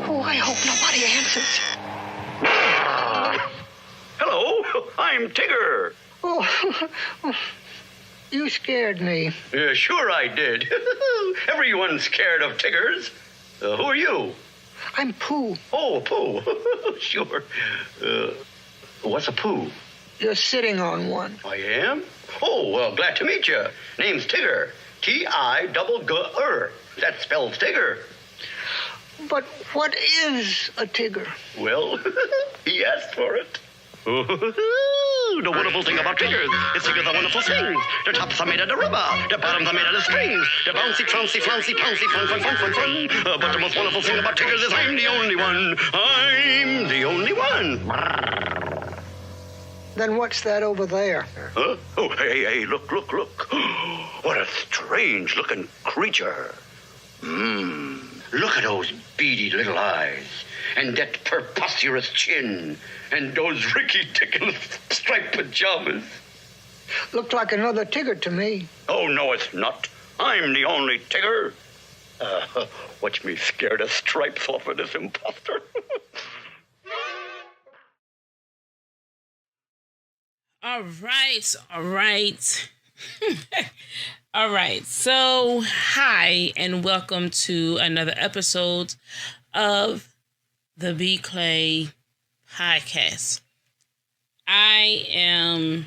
Oh, I hope nobody answers. Hello, I'm Tigger. Oh, you scared me. Sure I did. Everyone's scared of Tiggers. Who are you? I'm Pooh. Oh, Pooh. Sure. What's a Pooh? You're sitting on one. I am? Oh, well, glad to meet you. Name's Tigger. T-I-double-G-R. That spells Tigger. But what is a Tigger? Well, he asked for it. The wonderful thing about Tiggers is Tiggers are wonderful things. The tops are made of the rubber, the bottoms are made of the strings. The bouncy, trouncy, flouncy, pouncy, fun, fun, fun, fun, fun. But the most wonderful thing about Tiggers is I'm the only one. I'm the only one. Then what's that over there? Huh? Oh, hey, look. What a strange-looking creature. Look at those beady little eyes, and that preposterous chin, and those ricky-tickle striped pajamas. Looked like another Tigger to me. Oh, no, it's not. I'm the only Tigger. Watch me scare the stripes off of this imposter. All right. All right. So, hi, and welcome to another episode of the B Clay podcast. I'm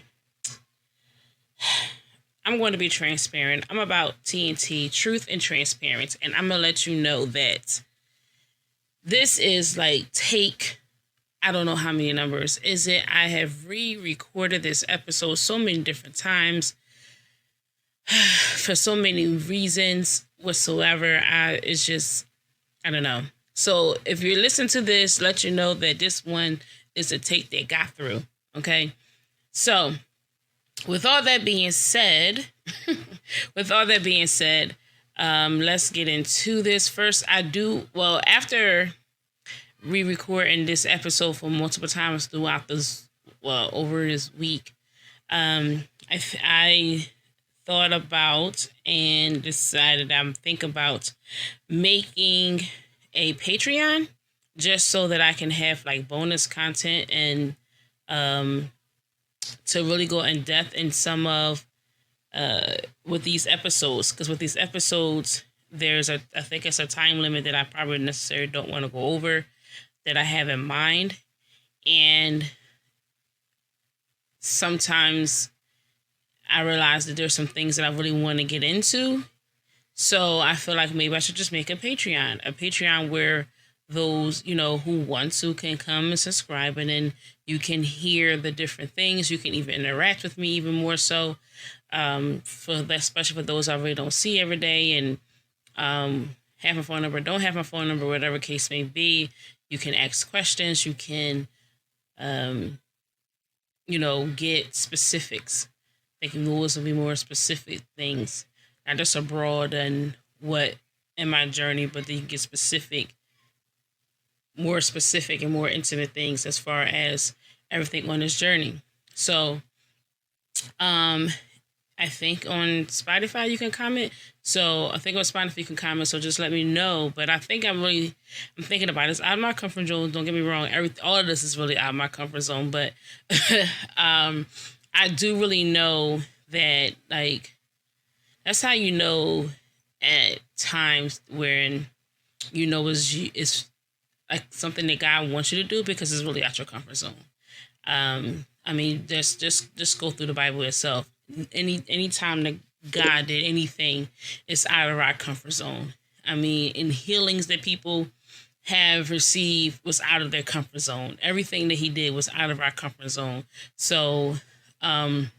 going to be transparent. I'm about TNT, truth and transparency, and I'm going to let you know that this is like I don't know how many numbers is it. I have re-recorded this episode so many different times for so many reasons whatsoever. I don't know. So if you're listening to this, let you know that this one is a take that got through. Okay. So with all that being said, let's get into this. First, after re-recording this episode for multiple times throughout over this week, I thought about and decided I'm thinking about making a Patreon just so that I can have like bonus content and to really go in depth in some of with these episodes, because with these episodes I think it's a time limit that I probably necessarily don't want to go over, that I have in mind. And sometimes I realize that there's some things that I really want to get into. So I feel like maybe I should just make a Patreon where those, who want to can come and subscribe, and then you can hear the different things. You can even interact with me even more so, especially for those I really don't see every day and have my phone number, don't have my phone number, whatever case may be. You can ask questions. You can, get specifics. Thinking those will be more specific things, not just abroad and what in my journey, but then you get more specific and more intimate things as far as everything on this journey. So, I think on Spotify you can comment. So I think on Spotify you can comment. So just let me know. But I think I'm thinking about this out of my comfort zone. Don't get me wrong. All of this is really out of my comfort zone. But I do really know that, like, that's how you know at times when it's like something that God wants you to do, because it's really out your comfort zone. Just go through the Bible itself. Any time that God did anything, it's out of our comfort zone. And healings that people have received was out of their comfort zone. Everything that he did was out of our comfort zone. So, it's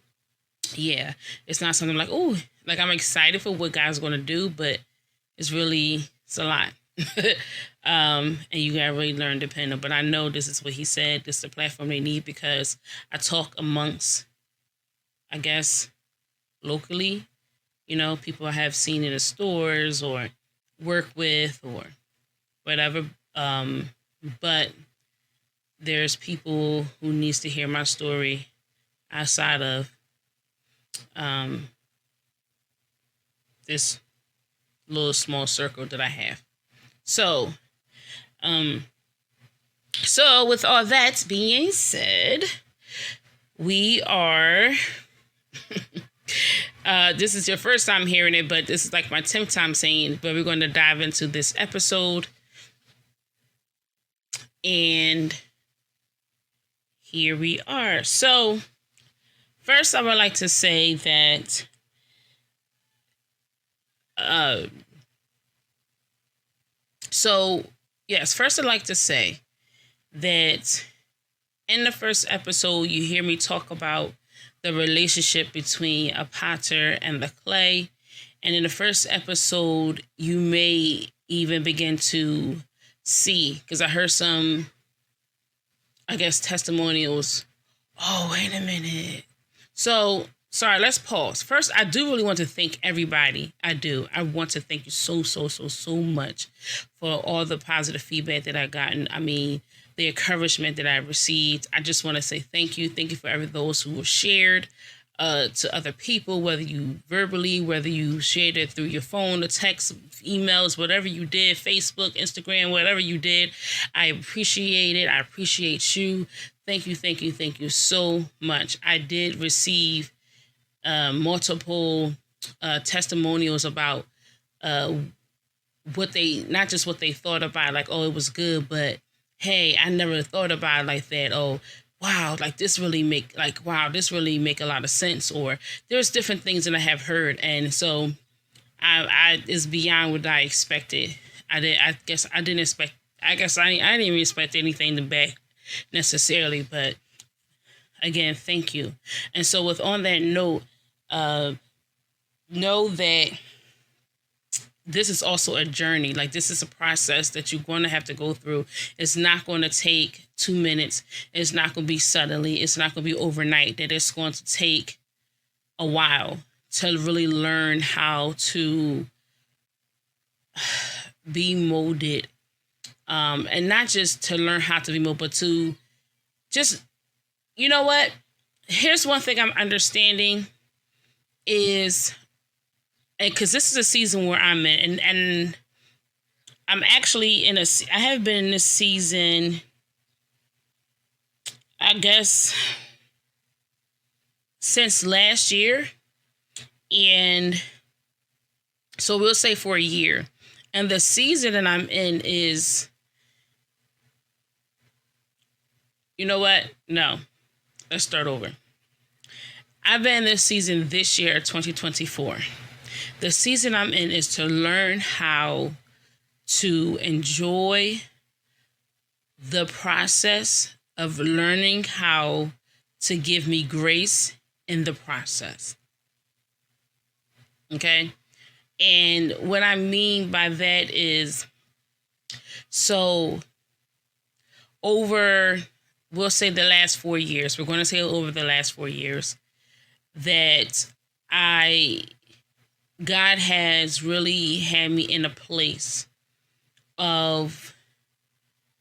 not something like, oh, like I'm excited for what God's going to do, but it's a lot. And you gotta really learn to depend on. But I know this is what he said. This is the platform they need, because I talk amongst, I guess, locally, people I have seen in the stores or work with or whatever. But there's people who needs to hear my story outside of this little small circle that I have. So So with all that being said, we are this is your first time hearing it, but this is like my 10th time saying it, but we're going to dive into this episode. And here we are. So first I would like to say that first I'd like to say that in the first episode, you hear me talk about the relationship between a potter and the clay. And in the first episode, you may even begin to see, because I heard some, I guess, testimonials. Oh, wait a minute. So, sorry, let's pause. First, I do really want to thank everybody. I do. I want to thank you so much for all the positive feedback that I've gotten. I mean, the encouragement that I received. I just want to say thank you. Thank you for every those who have shared to other people, whether you verbally, whether you shared it through your phone, or text, emails, whatever you did, Facebook, Instagram, whatever you did. I appreciate it. I appreciate you. Thank you so much. I did receive multiple testimonials about what they, not just what they thought about, like, oh, it was good, but hey, I never thought about it like that. Oh, wow, like this really make a lot of sense. Or there's different things that I have heard. And so I it's beyond what I expected. I didn't even expect anything back necessarily, but again, thank you. And so with on that note, know that this is also a journey. Like, this is a process that you're going to have to go through. It's not going to take 2 minutes. It's not going to be suddenly. It's not going to be overnight. That it's going to take a while to really learn how to be molded. And not just to learn how to be molded, but to just, you know what? Here's one thing I'm understanding is, and because this is a season where I'm in, and I'm actually I have been in this season, I guess, since last year. And so we'll say for a year. And the season that I'm in is, you know what? No, let's start over. I've been in this season this year, 2024. The season I'm in is to learn how to enjoy the process of learning how to give me grace in the process. Okay? And what I mean by that is, so over, we'll say the last 4 years, we're going to say over the last 4 years, that God has really had me in a place of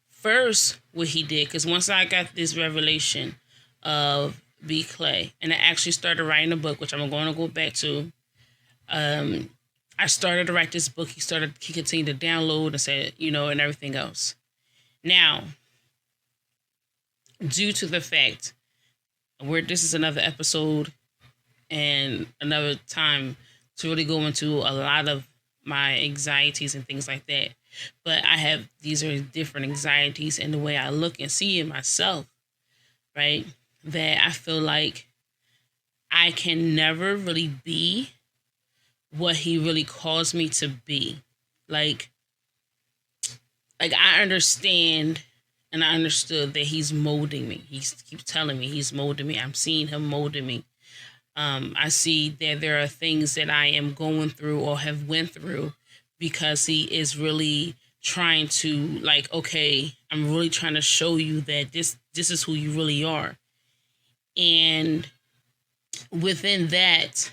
first what he did. Because once I got this revelation of be clay, and I actually started writing a book, which I'm going to go back to. I started to write this book. He continued to download and said, and everything else. Now, due to the fact where this is another episode and another time to really go into a lot of my anxieties and things like that. But these are different anxieties in the way I look and see in myself, right? That I feel like I can never really be what he really calls me to be. Like I understand and I understood that he's molding me. He keeps telling me he's molding me. I'm seeing him molding me. I see that there are things that I am going through or have went through because he is really trying to, okay, I'm really trying to show you that this is who you really are. And within that,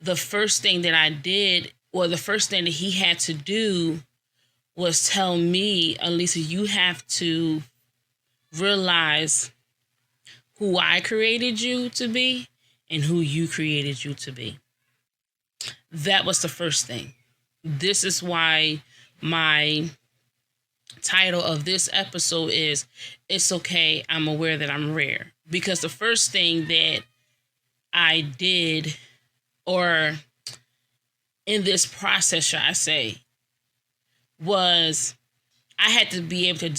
the first thing that I did, or the first thing that he had to do, was tell me, Alisa, you have to realize who I created you to be and who you created you to be. That was the first thing. This is why my title of this episode is It's Okay, I'm Aware That I'm Rare. Because the first thing that I did, or in this process, should I say, was I had to be able to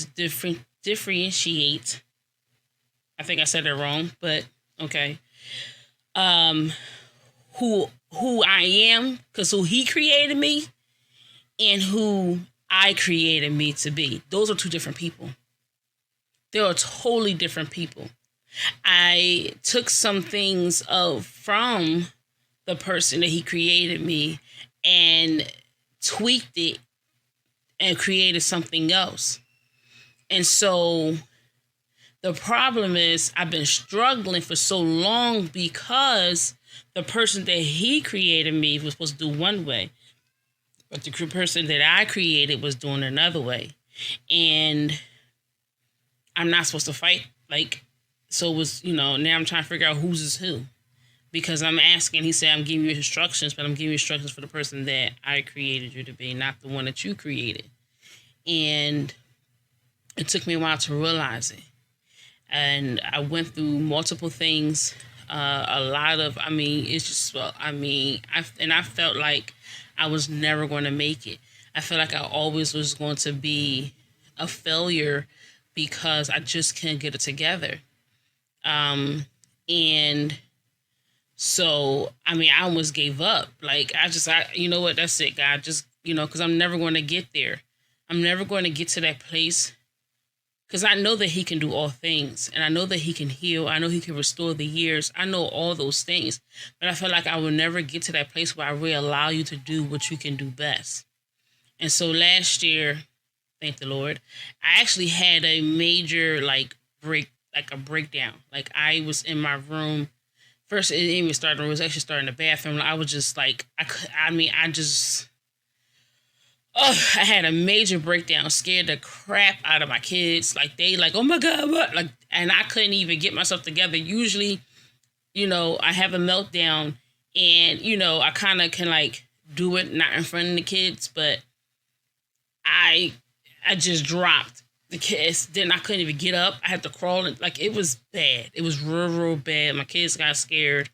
differentiate. I think I said it wrong, but okay. Who I am, because who he created me, and who I created me to be. Those are two different people. They are totally different people. I took some things from the person that he created me and tweaked it and created something else. And so the problem is I've been struggling for so long because the person that he created me was supposed to do one way, but the person that I created was doing another way. And I'm not supposed to fight. Like, so it was, now I'm trying to figure out whose is who. Because I'm asking, he said, I'm giving you instructions, but I'm giving you instructions for the person that I created you to be, not the one that you created. And it took me a while to realize it. And I went through multiple things. It's just, I felt like I was never going to make it. I felt like I always was going to be a failure because I just can't get it together. And so, I almost gave up. Like, you know what, that's it, God. Just, because I'm never going to get there. I'm never going to get to that place. Because I know that he can do all things. And I know that he can heal. I know he can restore the years. I know all those things. But I feel like I will never get to that place where I really allow you to do what you can do best. And so last year, thank the Lord, I actually had a major, breakdown. Like, I was in my room. First, it didn't even start. It was actually starting in the bathroom. I was just like, I had a major breakdown, scared the crap out of my kids. Like, they oh my God, what? Like, and I couldn't even get myself together. Usually, I have a meltdown and, I kind of can do it, not in front of the kids, but I just dropped the kids. Then I couldn't even get up. I had to crawl. And, it was bad. It was real, real bad. My kids got scared.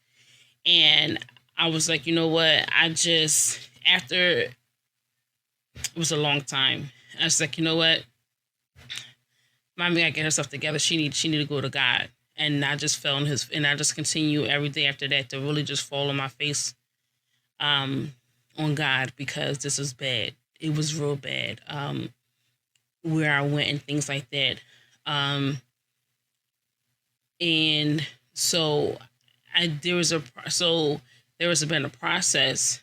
And I was like, you know what? After it was a long time, I was like, you know what? Mommy gotta get herself together. She need to go to God. And I just fell and I just continue every day after that to really just fall on my face on God, because this is bad. It was real bad. Where I went and things like that. And so there was been a process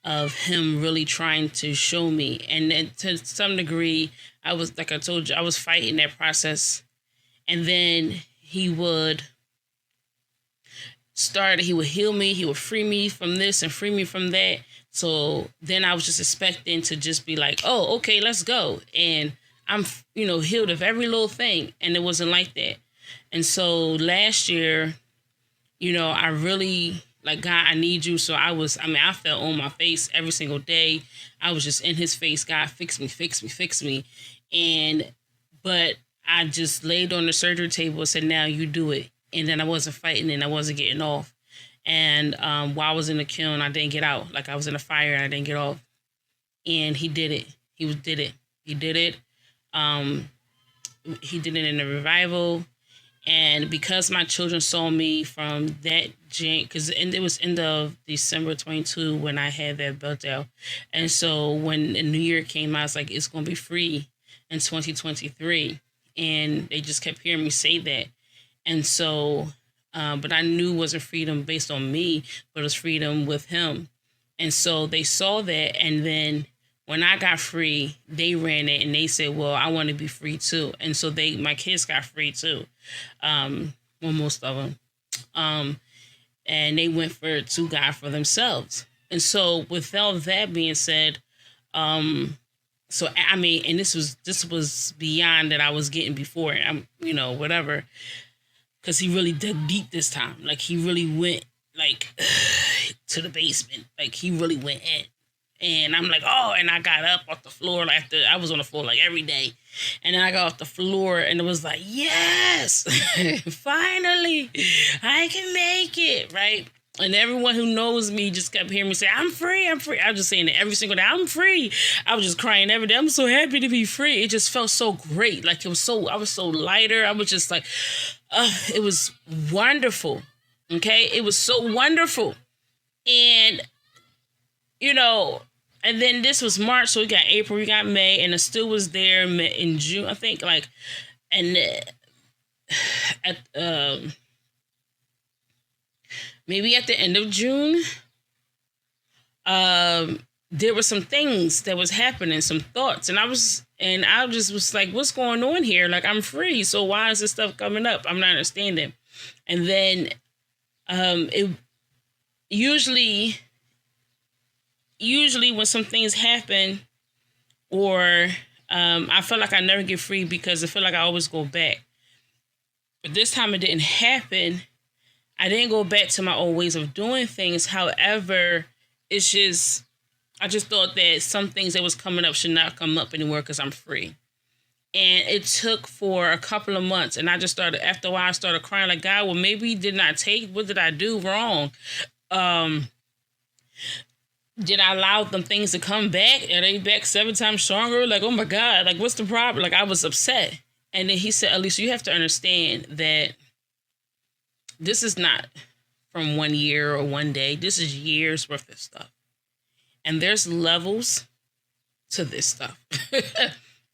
of him really trying to show me. And then to some degree, I was, like I told you, I was fighting that process. And then he would heal me, he would free me from this and free me from that. So then I was just expecting to just be like, oh, okay, let's go. And I'm, healed of every little thing. And it wasn't like that. And so last year, I really, God, I need you. So I fell on my face every single day. I was just in his face. God, fix me, fix me, fix me. But I just laid on the surgery table and said, now you do it. And then I wasn't fighting and I wasn't getting off. And while I was in the kiln, I didn't get out. I was in a fire and I didn't get off. And he did it. He did it. He did it. He did it in the revival. And because my children saw me from that because it was end of December 22 when I had that meltdown. And so when the new year came, I was like, it's going to be free in 2023. And they just kept hearing me say that. And so, but I knew it wasn't freedom based on me, but it was freedom with him. And so they saw that. And then when I got free, they ran it and they said, well, I want to be free too. And so my kids got free too. Most of them. And they went to God for themselves. And so with all that being said, and this was beyond that I was getting before, whatever. Because he really dug deep this time. He really went to the basement. He really went in. And I'm like, oh, and I got up off the floor I was on the floor like every day. And then I got off the floor and it was like, yes, finally, I can make it, right? And everyone who knows me just kept hearing me say, I'm free, I'm free. I was just saying it every single day, I'm free. I was just crying every day. I'm so happy to be free. It just felt so great. Like I was so lighter. I was just like, it was wonderful. Okay, it was so wonderful. And, and then this was March, so we got April, we got May, and it still was there in June, I think, and maybe at the end of June, there were some things that was happening, some thoughts, and I just was like, what's going on here? Like, I'm free, so why is this stuff coming up? I'm not understanding. And then it usually when some things happen, or I feel like I never get free because I feel like I always go back. But this time it didn't happen. I didn't go back to my old ways of doing things. However, I just thought that some things that was coming up should not come up anymore because I'm free. And it took for a couple of months. And I just started, after a while, I started crying like, God, well, maybe what did I do wrong? Did I allow them things to come back? Are they back 7 times stronger? Like, oh my God, like, what's the problem? Like, I was upset. And then he said, Elisa, you have to understand that this is not from 1 year or 1 day. This is years worth of stuff. And there's levels to this stuff.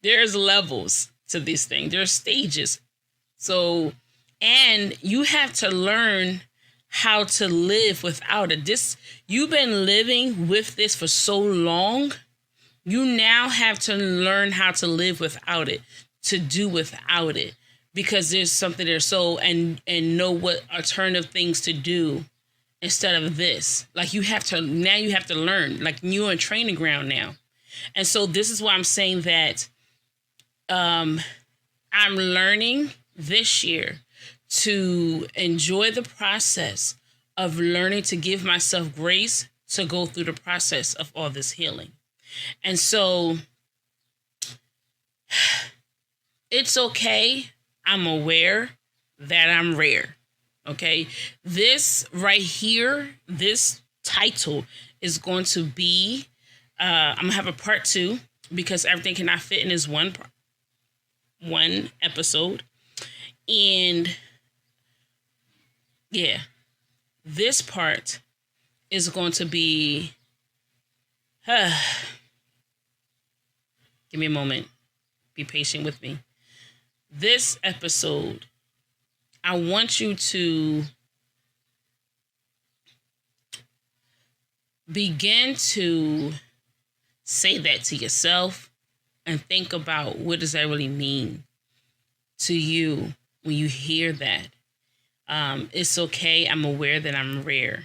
There's levels to this thing. There's stages. So, and you have to learn how to live without it. You've been living with this for so long. You now have to learn how to live without it, to do without it, because there's something there. So, and know what alternative things to do instead of this. Like you have to learn, like you're in training ground now. And so this is why I'm saying that I'm learning this year to enjoy the process of learning to give myself grace to go through the process of all this healing. And so it's okay. I'm aware that I'm rare. Okay. This right here, this title is going to be, I'm going to have a part 2 because everything cannot fit in this one episode. And yeah, this part is going to be, give me a moment. Be patient with me. This episode, I want you to begin to say that to yourself and think about what does that really mean to you when you hear that. It's okay. I'm aware that I'm rare.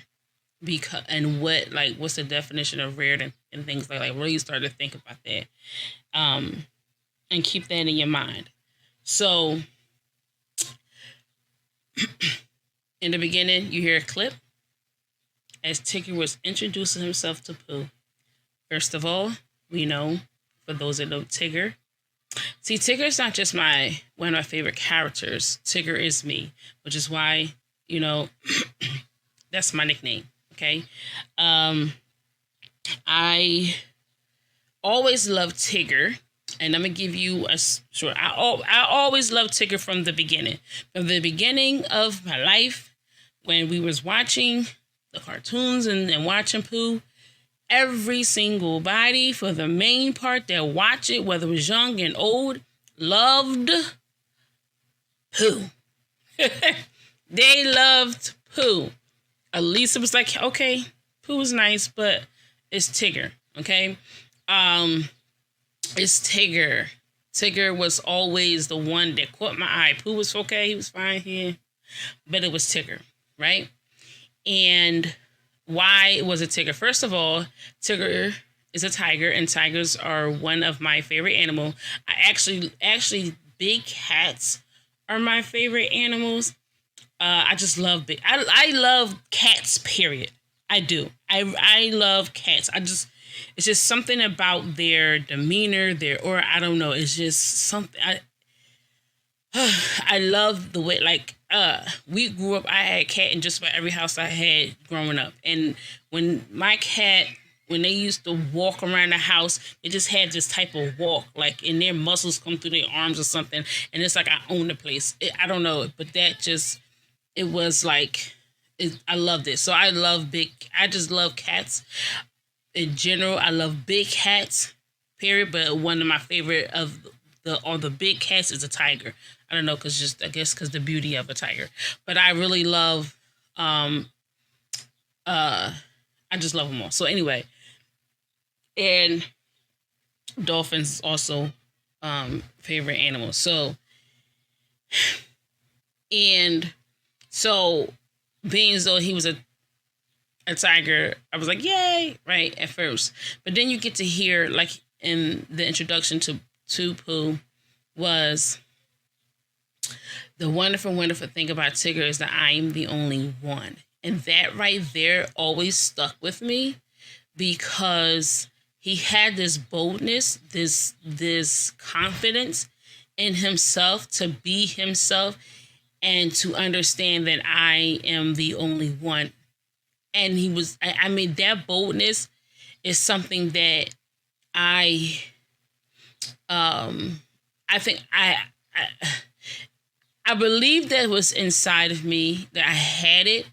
What's the definition of rare and things like really start to think about that. And keep that in your mind. So in the beginning, you hear a clip as Tigger was introducing himself to Pooh. First of all, we know, for those that know Tigger, see, Tigger is not just one of my favorite characters. Tigger is me, which is why, that's my nickname. Okay. I always loved Tigger, and I'm gonna give you a short. I always loved Tigger from the beginning of my life, when we was watching the cartoons and watching Pooh. Every single body, for the main part that watch it, whether it was young and old, loved Pooh. They loved Pooh. Elisa was like, okay, Pooh was nice, but it's Tigger, okay? It's Tigger. Tigger was always the one that caught my eye. Pooh was okay, he was fine here, but it was Tigger, right? And why was it Tigger? First of all, Tigger is a tiger, and tigers are one of my favorite animals. I actually, big cats are my favorite animals. I just love I love cats, period. I do. I love cats. it's just something about their demeanor, or I don't know. It's just something. I love the way, like, we grew up, I had a cat in just about every house I had growing up. And when my cat, when they used to walk around the house, they just had this type of walk, like, and their muscles come through their arms or something. And it's like I own the place. I don't know, but that just, it was like, I loved it. So I just love cats in general. I love big cats, period. But one of my favorite of the big cats is a tiger. I don't know, because the beauty of a tiger. But I really love, I just love them all. So anyway, and dolphins also favorite animals. So, and so being as though he was a tiger, I was like, yay, right, at first. But then you get to hear, like, in the introduction to Pooh, was the wonderful, wonderful thing about Tigger is that I am the only one. And that right there always stuck with me, because he had this boldness, this confidence in himself to be himself and to understand that I am the only one. And he was, I mean, that boldness is something that I think I believe that was inside of me, that I had it,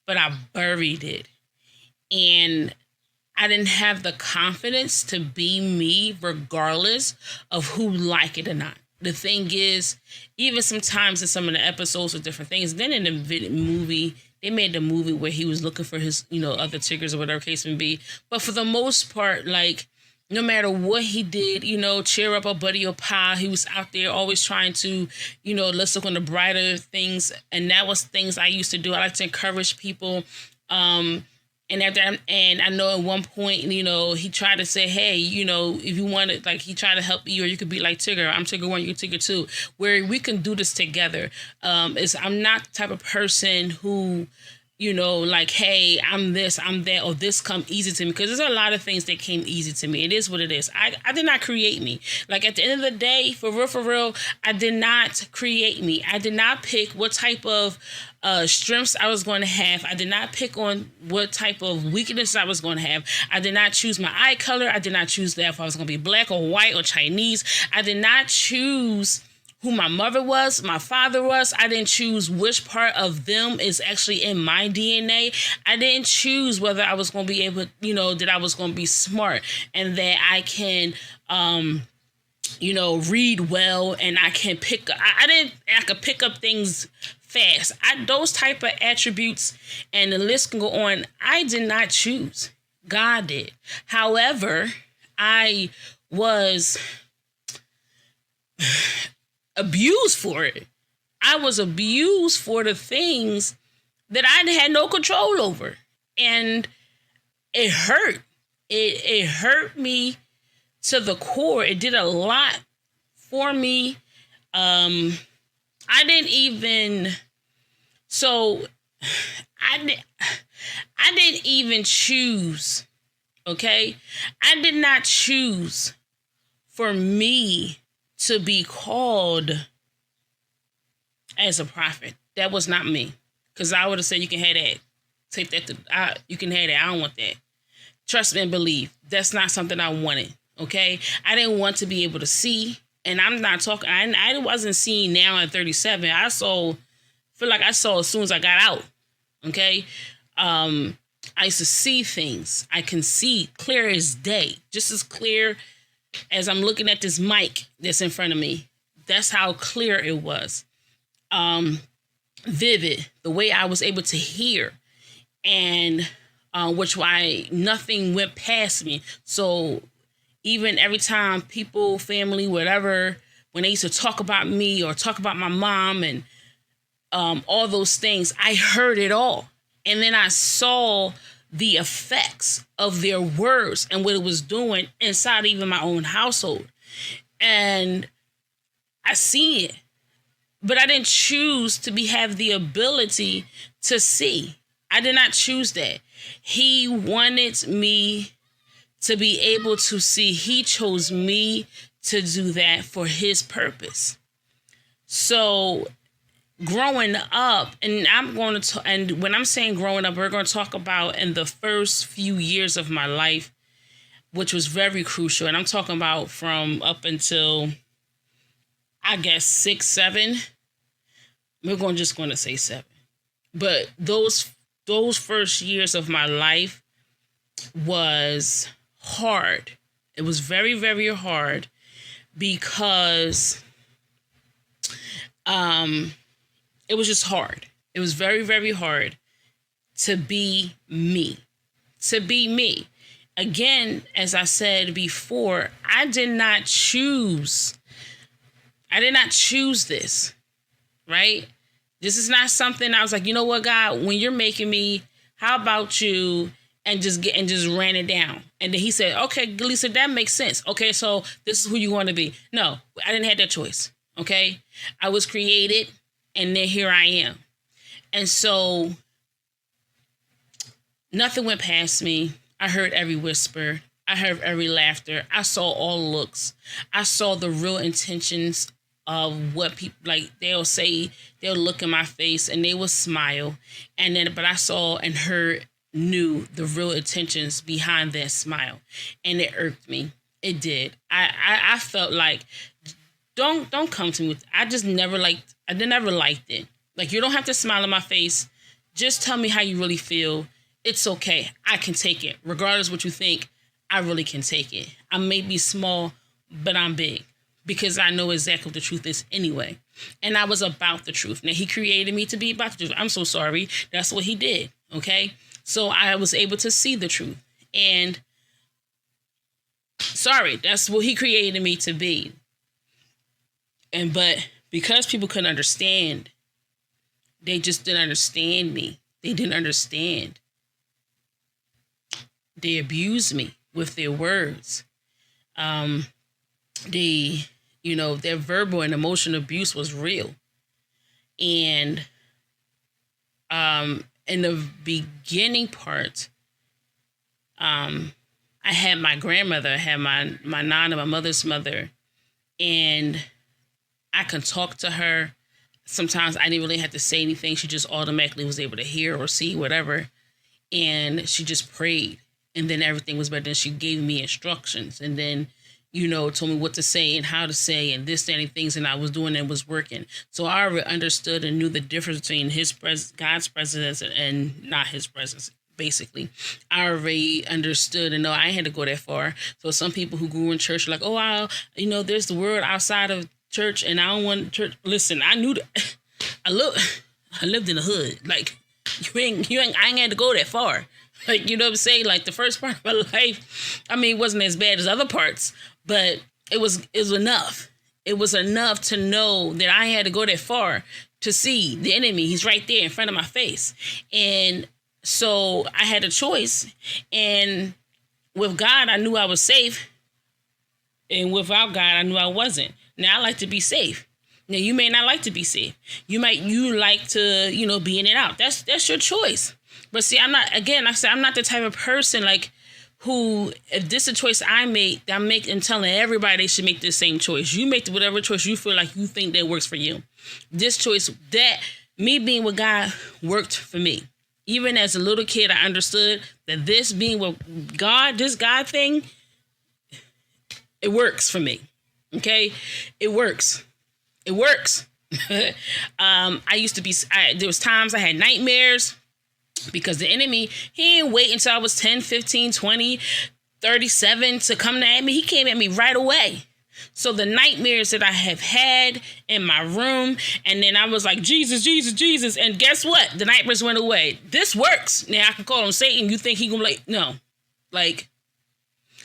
but I buried it. And I didn't have the confidence to be me regardless of who like it or not. The thing is, even sometimes in some of the episodes with different things, then in the movie, they made the movie where he was looking for his, other Tiggers or whatever case may be. But for the most part, like, no matter what he did, cheer up a buddy or pie, he was out there always trying to, let's look on the brighter things. And that was things I used to do. I like to encourage people. And I know at one point, he tried to say, hey, if you want it, like, he tried to help you, or you could be like Tigger. I'm Tigger 1, you're Tigger 2, where we can do this together. I'm not the type of person who, like, hey, I'm this, I'm that, or this come easy to me. Because there's a lot of things that came easy to me. It is what it is. I did not create me. Like, at the end of the day, for real, I did not create me. I did not pick what type of strengths I was going to have. I did not pick on what type of weakness I was going to have. I did not choose my eye color. I did not choose that if I was going to be black or white or Chinese. I did not choose who my mother was, my father was. I didn't choose which part of them is actually in my DNA. I didn't choose whether I was going to be able, that I was going to be smart and that I can, read well, and I can pick. I could pick up things fast. Those type of attributes, and the list can go on. I did not choose. God did. However, I was abused for it. I was abused for the things that I had no control over. And it hurt. It hurt me to the core. It did a lot for me. I didn't even choose. Okay? I did not choose for me to be called as a prophet. That was not me. Because I would have said, you can have that. Take that. You can have that. I don't want that. Trust and believe. That's not something I wanted. Okay? I didn't want to be able to see. And I'm not talking. I wasn't seeing now at 37. I feel like I saw as soon as I got out. Okay? I used to see things. I can see clear as day. Just as clear as I'm looking at this mic that's in front of me. That's how clear it was. Vivid. The way I was able to hear. And which why nothing went past me. So even every time people, family, whatever, when they used to talk about me or talk about my mom and all those things, I heard it all. And then I saw the effects of their words and what it was doing inside even my own household. And I see it. But I didn't choose to have the ability to see. I did not choose that. He wanted me to be able to see he chose me to do that for his purpose. So growing up, and and when I'm saying growing up, we're going to talk about in the first few years of my life, which was very crucial. And I'm talking about from up until, I guess, 6, 7. We're just going to say 7. But those first years of my life was hard. It was very, very hard because it was just hard. It was very, very hard to be me. To be me. Again, as I said before, I did not choose this, right? This is not something I was like, you know what, God, when you're making me, how about you, and just ran it down. And then he said, okay, Lisa, that makes sense. Okay, so this is who you want to be. No, I didn't have that choice. Okay, I was created, and then here I am. And so nothing went past me. I heard every whisper. I heard every laughter. I saw all looks. I saw the real intentions of what people, like, they'll say, they'll look in my face and they will smile. And then, but I saw and knew the real intentions behind that smile. And it irked me. It did. I felt like, don't come to me with, I never liked it. Like, you don't have to smile in my face. Just tell me how you really feel. It's okay. I can take it. Regardless of what you think, I really can take it. I may be small, but I'm big because I know exactly what the truth is anyway. And I was about the truth. Now, he created me to be about the truth. I'm so sorry. That's what he did. Okay. So I was able to see the truth. And sorry, that's what he created me to be. But because people couldn't understand, they just didn't understand me. They didn't understand. They abused me with their words. Their verbal and emotional abuse was real. And in the beginning part, I had my grandmother, I had my nana, my mother's mother, and I could talk to her. Sometimes I didn't really have to say anything. She just automatically was able to hear or see whatever. And she just prayed. And then everything was better. Then she gave me instructions. And then, told me what to say and how to say and this, that, and things. And I was doing and was working. So I already understood and knew the difference between God's presence and not his presence. Basically, I already understood and know I had to go that far. So some people who grew in church are like, oh, there's the world outside of church and I don't want church. Listen, I knew that. I lived in the hood. Like, I ain't had to go that far. Like, you know what I'm saying? Like, the first part of my life, it wasn't as bad as other parts, but it was enough. It was enough to know that I had to go that far to see the enemy. He's right there in front of my face. And so I had a choice. And with God, I knew I was safe. And without God, I knew I wasn't. Now, I like to be safe. Now, you may not like to be safe. You like to, be in and out. That's your choice. But see, I'm not the type of person like who, if this is a choice I make and telling everybody they should make the same choice. You make whatever choice you feel like you think that works for you. This choice, that me being with God worked for me. Even as a little kid, I understood that this being with God, this God thing, it works for me. Okay? It works. It works. There was times I had nightmares. Because the enemy, he didn't wait until I was 10, 15, 20, 37 to come at me. He came at me right away. So the nightmares that I have had in my room, and then I was like, Jesus, Jesus, Jesus. And guess what? The nightmares went away. This works. Now I can call him Satan. You think he gonna no. Like,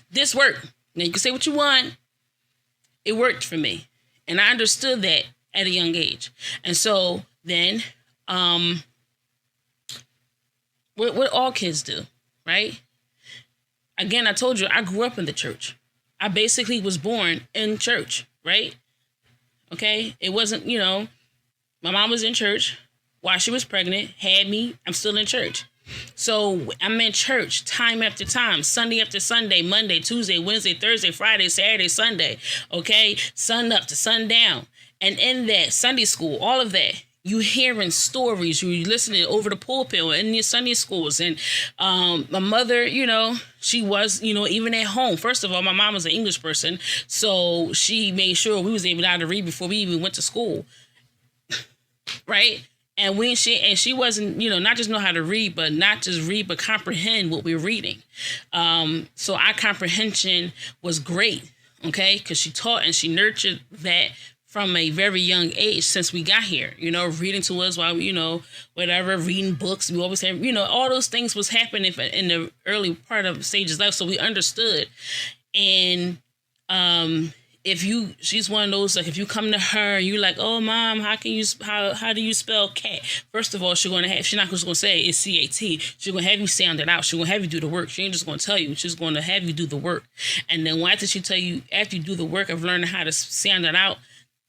this worked. Now you can say what you want. It worked for me. And I understood that at a young age. And so then, what all kids do, right? Again, I told you, I grew up in the church. I basically was born in church, right? Okay? It wasn't, my mom was in church while she was pregnant, had me. I'm still in church. So I'm in church time after time, Sunday after Sunday, Monday, Tuesday, Wednesday, Thursday, Friday, Saturday, Sunday. Okay, sun up to sundown. And in that Sunday school, all of that, you hearing stories, you listening over the pulpit in your Sunday schools. And my mother, she was, even at home. First of all, my mom was an English person, so she made sure we was able to read before we even went to school, right? And she wasn't, not just know how to read, but not just read, but comprehend what we're reading. So our comprehension was great, okay? Because she taught and she nurtured that from a very young age since we got here, reading to us while, whatever, reading books. We always have, all those things was happening in the early part of Sage's life. So we understood. And she's one of those, like, if you come to her, you like, oh, mom, how do you spell cat? First of all, she's not just going to say it's C-A-T. She's going to have you sound it out. She's going to have you do the work. She ain't just going to tell you. She's going to have you do the work. And then after you do the work of learning how to sound it out,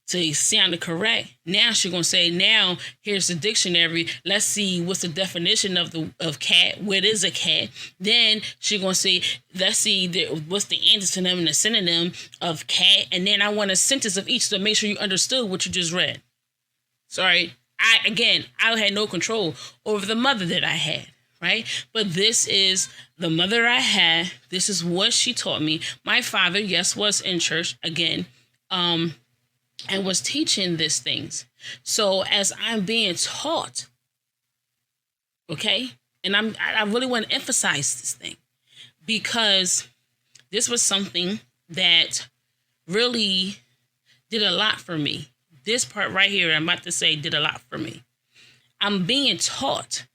to sound it correct, now she's gonna say, now here's the dictionary. Let's see what's the definition of cat. What is a cat? Then she's gonna say, let's see what's the antonym and the synonym of cat. And then I want a sentence of each to make sure you understood what you just read. Sorry, I had no control over the mother that I had. Right? But this is the mother I had. This is what she taught me. My father, yes, was in church again. And was teaching these things. So as I'm being taught, okay, and I really want to emphasize this thing because this was something that really did a lot for me. This part right here, I'm about to say, did a lot for me. I'm being taught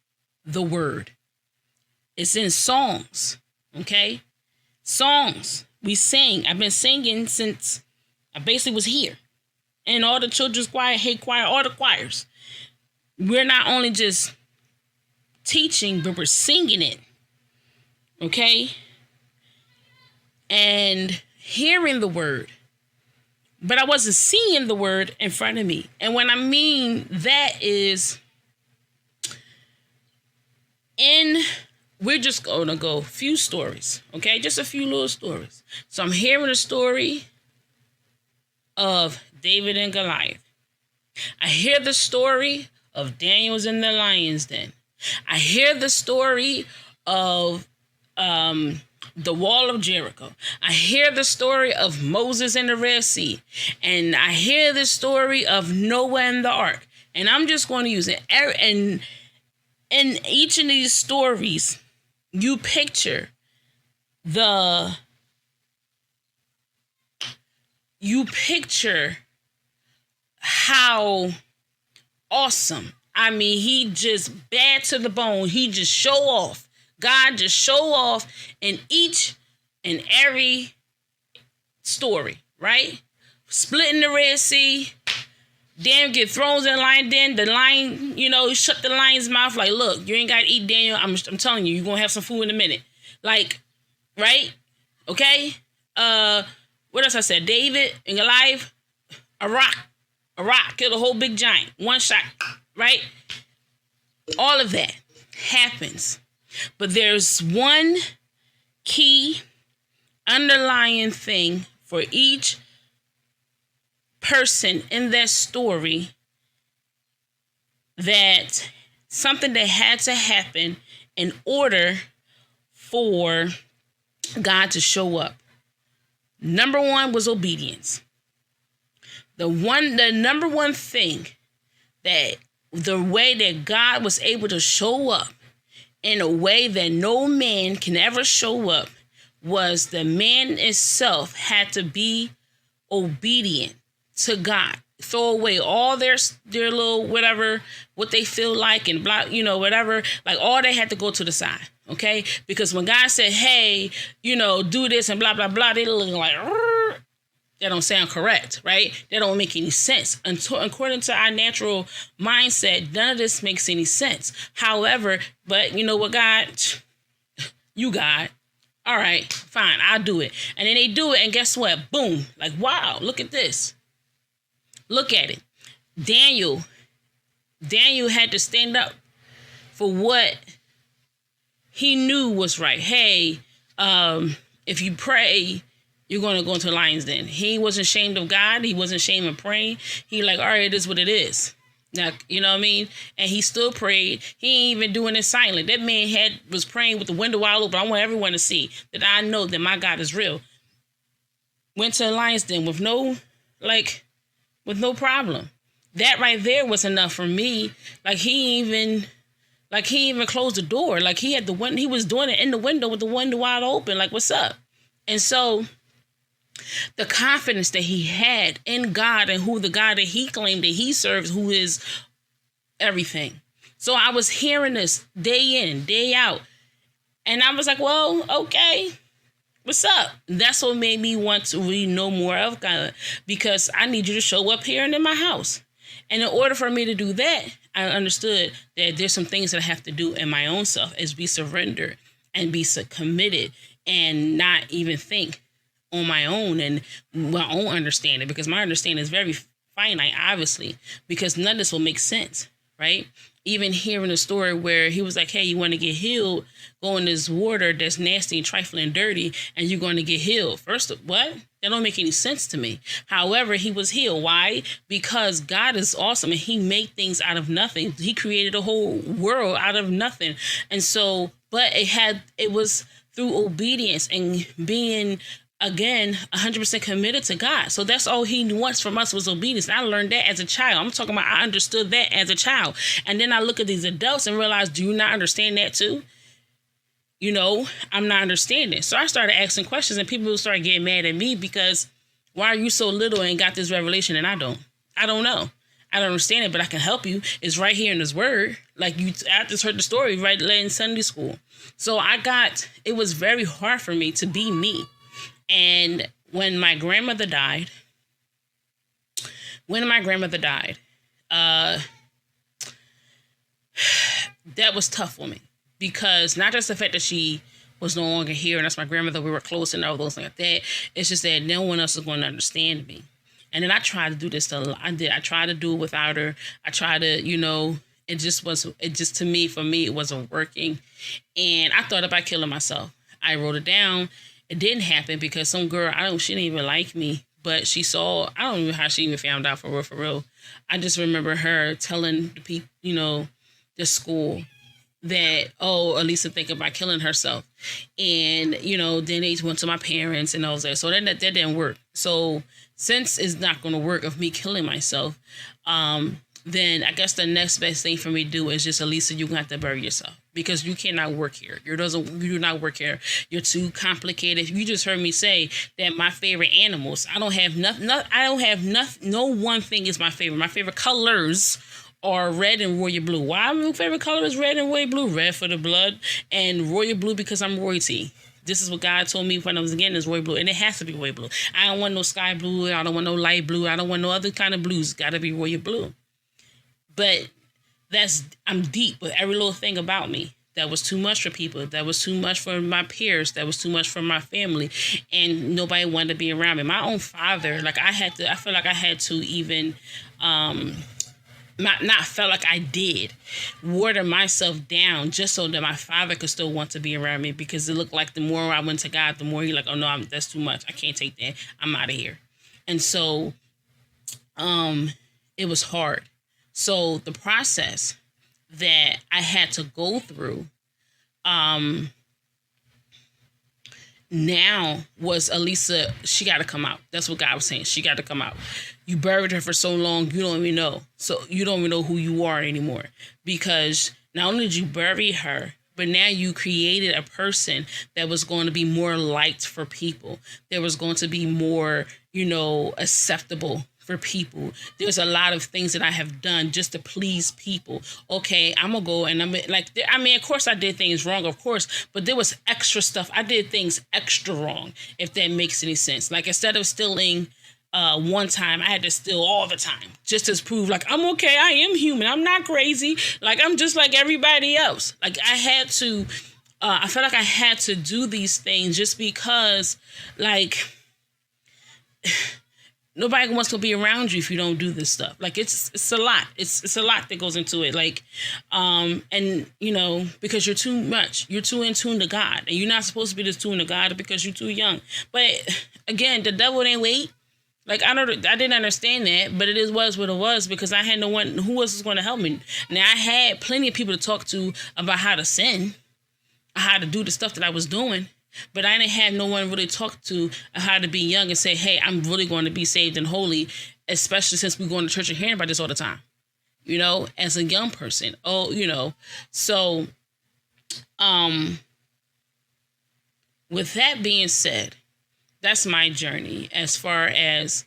the word. It's in songs, okay? Songs. We sing. I've been singing since I basically was here. And all the children's choir, hate choir, all the choirs. We're not only just teaching, but we're singing it. Okay? And hearing the word. But I wasn't seeing the word in front of me. And when I mean that is, we're just going to go a few stories. Okay? Just a few little stories. So I'm hearing a story of David and Goliath. I hear the story of Daniel's in the lion's den. I hear the story of the wall of Jericho. I hear the story of Moses in the Red Sea. And I hear the story of Noah and the ark. And I'm just going to use it. And in each of these stories, you picture how awesome. I mean, he just bad to the bone. He just show off. God just show off in each and every story, right? Splitting the Red Sea. Daniel get thrown in the lion den. The lion, he shut the lion's mouth like, look, you ain't got to eat, Daniel. I'm telling you, you're going to have some food in a minute. Like, right? Okay? What else I said? David and Goliath, a rock killed a whole big giant. One shot, right? All of that happens. But there's one key underlying thing for each person in that story, that something that had to happen in order for God to show up. Number one was obedience. The number one thing, that the way that God was able to show up in a way that no man can ever show up, was the man itself had to be obedient to God. Throw away all their little whatever, what they feel like and blah, whatever. Like, all they had to go to the side, okay? Because when God said, hey, do this and blah, blah, blah, they looking like, that don't sound correct, right? That don't make any sense. According to our natural mindset, none of this makes any sense. However, but you know what, God? You God. All right, fine, I'll do it. And then they do it, and guess what? Boom. Like, wow, look at this. Look at it. Daniel had to stand up for what he knew was right. Hey, if you pray, you're going to go into the lion's den. He wasn't ashamed of God. He wasn't ashamed of praying. He like, all right, it is what it is. Now, you know what I mean? And he still prayed. He ain't even doing it silent. That man was praying with the window wide open. I want everyone to see that I know that my God is real. Went to the lion's den with no problem. That right there was enough for me. Like he even closed the door. Like he was doing it in the window with the window wide open. Like, what's up? And so the confidence that he had in God and who the God that he claimed that he serves, who is everything. So I was hearing this day in, day out. And I was like, well, okay, what's up? That's what made me want to really know more of God, because I need you to show up here and in my house. And in order for me to do that, I understood that there's some things that I have to do in my own self, is be surrendered and be committed and not even think on my own and my own understanding, because my understanding is very finite, obviously, because none of this will make sense, right? Even hearing a story where he was like, hey, you want to get healed, go in this water that's nasty and trifling and dirty, and you're going to get healed. First, what? That don't make any sense to me. However, he was healed. Why? Because God is awesome and he made things out of nothing. He created a whole world out of nothing. And so, but it was through obedience and being, again, 100% committed to God. So that's all he wants from us was obedience. And I learned that as a child. I'm talking about, I understood that as a child. And then I look at these adults and realize, do you not understand that too? You know, I'm not understanding. So I started asking questions and people started getting mad at me because why are you so little and got this revelation and I don't? I don't know. I don't understand it, but I can help you. It's right here in this word. Like I just heard the story right in Sunday school. So it was very hard for me to be me. And when my grandmother died, that was tough for me, because not just the fact that she was no longer here and that's my grandmother, we were close and all those things like that. It's just that no one else is going to understand me. And then I tried to do this. I tried to do it without her. I tried to, to me, it wasn't working. And I thought about killing myself. I wrote it down. It didn't happen because some girl, she didn't even like me, but she saw, I don't know how she even found out for real. I just remember her telling the people, the school that, Elisa thinking about killing herself. And, then they went to my parents and all that. So that didn't work. So since it's not going to work of me killing myself, then I guess the next best thing for me to do is just, Elisa, you're going to have to bury yourself, because you cannot work here. You do not work here. You're too complicated. You just heard me say that my favorite animals, I don't have nothing. No one thing is my favorite. My favorite colors are red and royal blue. Why my favorite color is red and royal blue? Red for the blood and royal blue because I'm royalty. This is what God told me when I was getting, is royal blue. And it has to be royal blue. I don't want no sky blue. I don't want no light blue. I don't want no other kind of blues. It's got to be royal blue. But I'm deep with every little thing about me. That was too much for people. That was too much for my peers. That was too much for my family. And nobody wanted to be around me. My own father, I feel like I had to even, not felt like I did, water myself down just so that my father could still want to be around me, because it looked like the more I went to God, the more he like, oh no, that's too much. I can't take that. I'm out of here. And so, it was hard. So the process that I had to go through now was, Elisa, she got to come out. That's what God was saying. She got to come out. You buried her for so long, you don't even know. So you don't even know who you are anymore, because not only did you bury her, but now you created a person that was going to be more liked for people. That was going to be more, acceptable for people. There's a lot of things that I have done just to please people. Okay, I'm gonna go and of course I did things wrong, of course, but there was extra stuff. I did things extra wrong, if that makes any sense. Like, instead of stealing one time, I had to steal all the time just to prove like I'm okay. I am human. I'm not crazy. Like, I'm just like everybody else. Like, I had to, I felt like I had to do these things just because, like, nobody wants to be around you if you don't do this stuff. Like it's a lot. It's a lot that goes into it. Like, and you know, because you're too much, you're too in tune to God, and you're not supposed to be this tuned to God because you're too young. But again, the devil ain't wait. Like I didn't understand that, but was what it was because I had no one who else was going to help me. Now I had plenty of people to talk to about how to sin, how to do the stuff that I was doing. But I didn't have no one really talk to how to be young and say, hey, I'm really going to be saved and holy, especially since we're going to church and hearing about this all the time, you know, as a young person. Oh, you know, so with that being said, that's my journey as far as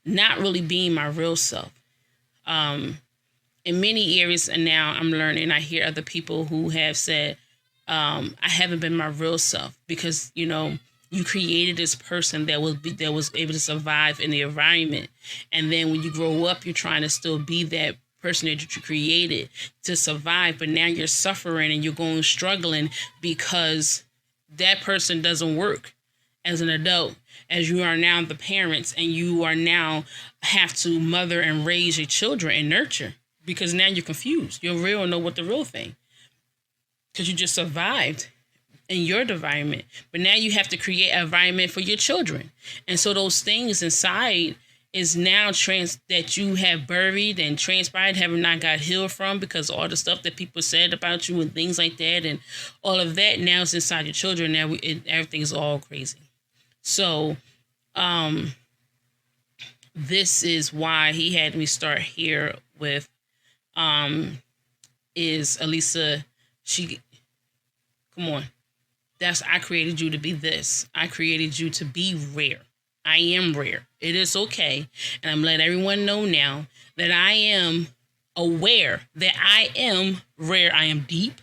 not really being my real self. In many areas, and now I'm learning, I hear other people who have said, I haven't been my real self because, you know, you created this person that was able to survive in the environment. And then when you grow up, you're trying to still be that person that you created to survive. But now you're suffering and you're struggling because that person doesn't work as an adult, as you are now the parents, and you are now have to mother and raise your children and nurture because now you're confused. You're real and know what the real thing. Because you just survived in your environment. But now you have to create an environment for your children. And so those things inside is now that you have buried and transpired, have not got healed from because all the stuff that people said about you and things like that and all of that now is inside your children. Now everything's all crazy. So this is why he had me start here with is Elisa. Come on. I created you to be this. I created you to be rare. I am rare. It is okay. And I'm letting everyone know now that I am aware that I am rare. I am deep.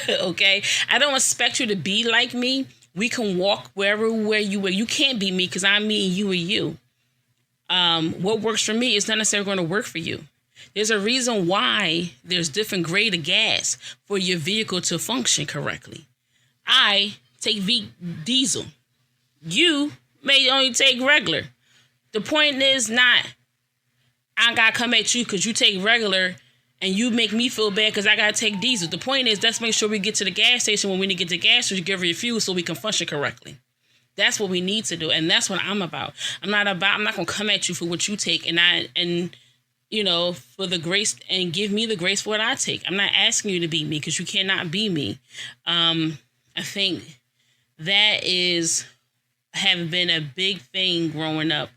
Okay. I don't expect you to be like me. We can walk where you were. You can't be me because I'm me and you are you. What works for me is not necessarily going to work for you. There's a reason why there's different grade of gas for your vehicle to function correctly. I take diesel. You may only take regular. The point is not, I got to come at you because you take regular and you make me feel bad because I got to take diesel. The point is, let's make sure we get to the gas station when we need to get to gas station, give her your fuel so we can function correctly. That's what we need to do. And that's what I'm about. I'm not going to come at you for what you take and you know, for the grace and give me the grace for what I take. I'm not asking you to be me because you cannot be me. I think that have been a big thing growing up.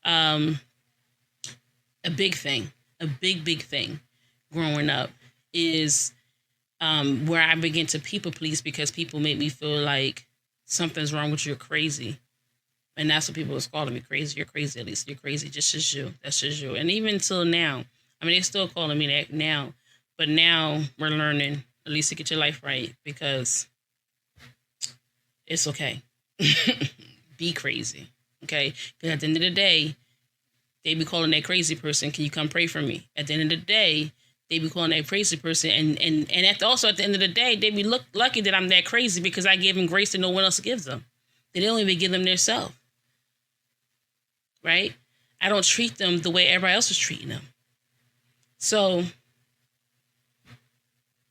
A big thing growing up is where I begin to people please because people make me feel like something's wrong with you, you're crazy. And that's what people was calling me crazy. You're crazy, at least. You're crazy. Just as you. That's just you. And even till now, I mean, they're still calling me that now. But now we're learning, at least to get your life right because it's okay. Be crazy. Okay? Because at the end of the day, they be calling that crazy person, can you come pray for me? At the end of the day, they be calling that crazy person. And at the end of the day, they be lucky that I'm that crazy because I gave them grace that no one else gives them. They don't even give them their self. Right? I don't treat them the way everybody else was treating them. So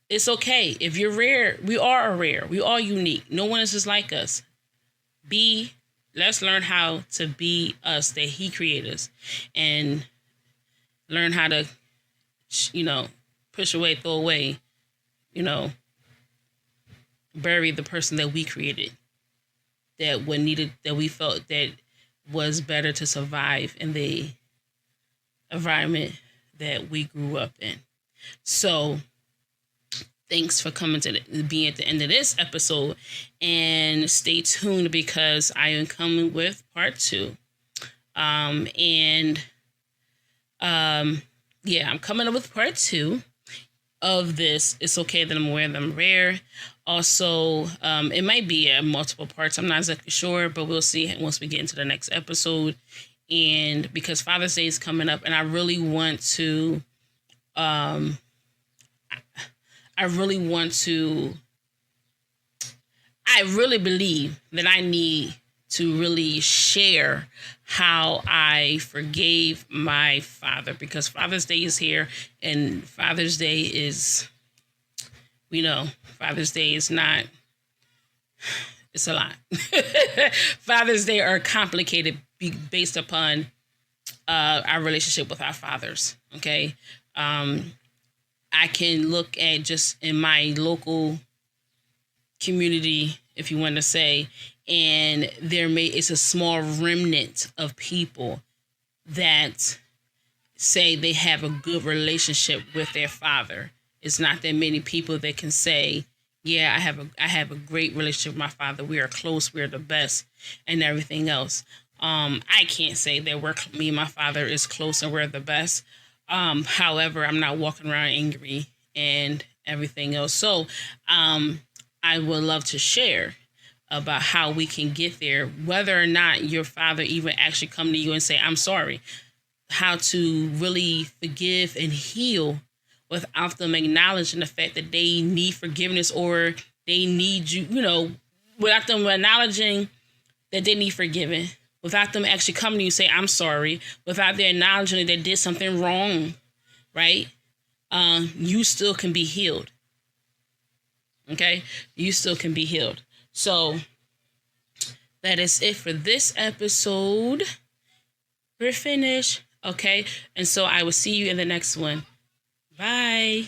it's okay. If you're rare, we are rare. We are unique. No one is just like us. Let's learn how to be us that he created us and learn how to, you know, push away, throw away, you know, bury the person that we created that we felt that was better to survive in the environment that we grew up in. So thanks for coming to being at the end of this episode, and stay tuned because I am coming with part 2. I'm coming up with part 2 of this. It's okay that I'm aware that I'm rare. Also, it might be multiple parts. I'm not exactly sure, but we'll see once we get into the next episode. And because Father's Day is coming up, and I really believe that I need to really share how I forgave my father, because Father's Day is here, and Father's Day is, we know, Father's Day is not, it's a lot. Father's Day are complicated based upon our relationship with our fathers, okay? I can look at just in my local community, if you want to say, and it's a small remnant of people that say they have a good relationship with their father. It's not that many people that can say, yeah, I have a great relationship with my father. We are close. We're the best and everything else. I can't say that me and my father is close and we're the best. However, I'm not walking around angry and everything else. So I would love to share about how we can get there, whether or not your father even actually come to you and say, I'm sorry, how to really forgive and heal without them acknowledging the fact that they need forgiveness, or they need you, without them acknowledging that they need forgiving, without them actually coming to you and say, I'm sorry, without their acknowledging that they did something wrong, right? You still can be healed. Okay? You still can be healed. So that is it for this episode. We're finished. Okay? And so I will see you in the next one. Bye.